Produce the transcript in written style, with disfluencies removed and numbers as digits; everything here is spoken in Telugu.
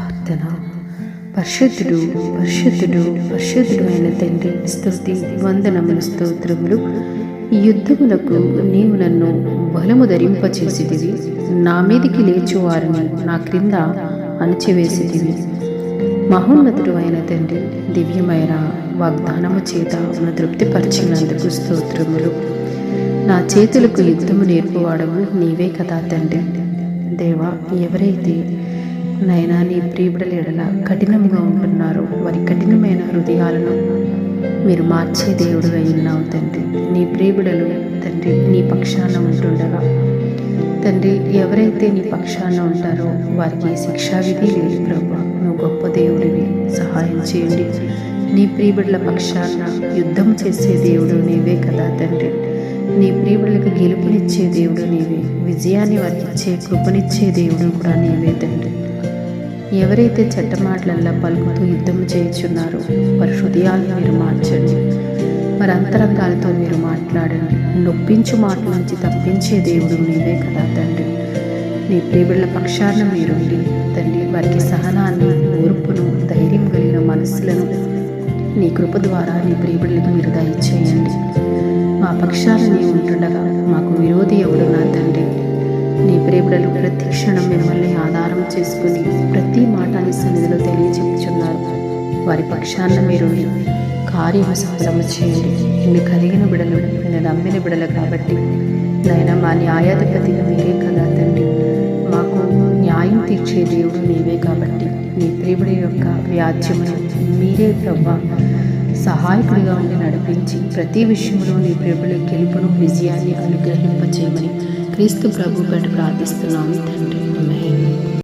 ప్రార్థన. పరిశుద్ధుడు పరిశుద్ధుడు పరిశుద్ధుడు అయిన తండ్రి, స్తుతి వందనములు స్తోత్రములు. ఈ యుద్ధములకు నీవు నన్ను బలము ధరింపచేసిదివి, నా మీదికి లేచు వారిని నా క్రింద అణచివేసిదివి. మహోన్నతుడు అయిన తండ్రి, దివ్యమైన వాగ్దానము చేత నన్ను తృప్తిపరిచినందుకు స్తోత్రములు. నా చేతులకు యుద్ధము నేర్పువాడవు నీవే కదా తండ్రి. దేవా, ఎవరైతే నైనా నీ ప్రియబిడల ఎడల కఠినంగా ఉంటున్నారో వారి కఠినమైన హృదయాలను మీరు మార్చే దేవుడు అయినావు తండ్రి. నీ ప్రియబిడలు తండ్రి నీ పక్షాన ఉంటుండగా తండ్రి, ఎవరైతే నీ పక్షాన ఉంటారో వారికి శిక్షావిధి లేదు ప్రభా. నువ్వు గొప్ప దేవుడివి, సహాయం చేయండి. నీ ప్రియబిడల పక్షాన యుద్ధం చేసే దేవుడు నీవే కదా తండ్రి. నీ ప్రియబిడలకు గెలుపునిచ్చే దేవుడు నీవే, విజయాన్ని వారికి ఇచ్చే కృపనిచ్చే దేవుడు కూడా నీవే తండ్రి. ఎవరైతే చట్టమాటలల్లా పలుకుతూ యుద్ధం చేయుచున్నారో వారి హృదయాలను మీరు మార్చండి, వారి అంతరంగాలతో మీరు మాట్లాడండి. నొప్పించు మాటల నుంచి తప్పించే దేవుడు నీవే కదా తండ్రి. నీ ప్రియబిడల పక్షాన మీరుండి తండ్రి, వారికి సహనాన్ని, ఓర్పును, ధైర్యం కలిగిన మనస్సులను నీ కృప ద్వారా నీ ప్రియబిడలకు మీరు దయచేయండి. మా పక్షాన నీవు ఉంటుండగా మాకు విరోధి ఎవడు నా తండ్రి. నీ ప్రియబిడలు ప్రతి క్షణం మిమ్మల్ని ఆధారం చేసుకుని ప్రతి మాట నీ సన్నిధిలో తెలియచెప్పుచున్నారు. వారి పక్షాన మీరు కార్యము సఫలము చేయండి. ఇన్ని కలిగిన బిడలు, నిన్ను నమ్మిన బిడలు కాబట్టి నైనా మా న్యాయాధిపతి మీరే కదా తండ్రి. మాకు న్యాయం తీర్చే దేవుడు నీవే కాబట్టి నీ ప్రియబిడి యొక్క వ్యాజ్యమును మీరే ప్రభా సహాయకుడిగా ఉండి నడిపించి ప్రతి విషయంలో నీ ప్రియబిడి గెలుపును, విజయాన్ని అనుగ్రహింపచేయమని క్రీస్తు ప్రభు పేట ప్రార్థిస్తున్నాము తండ్రి. ఆమేన్.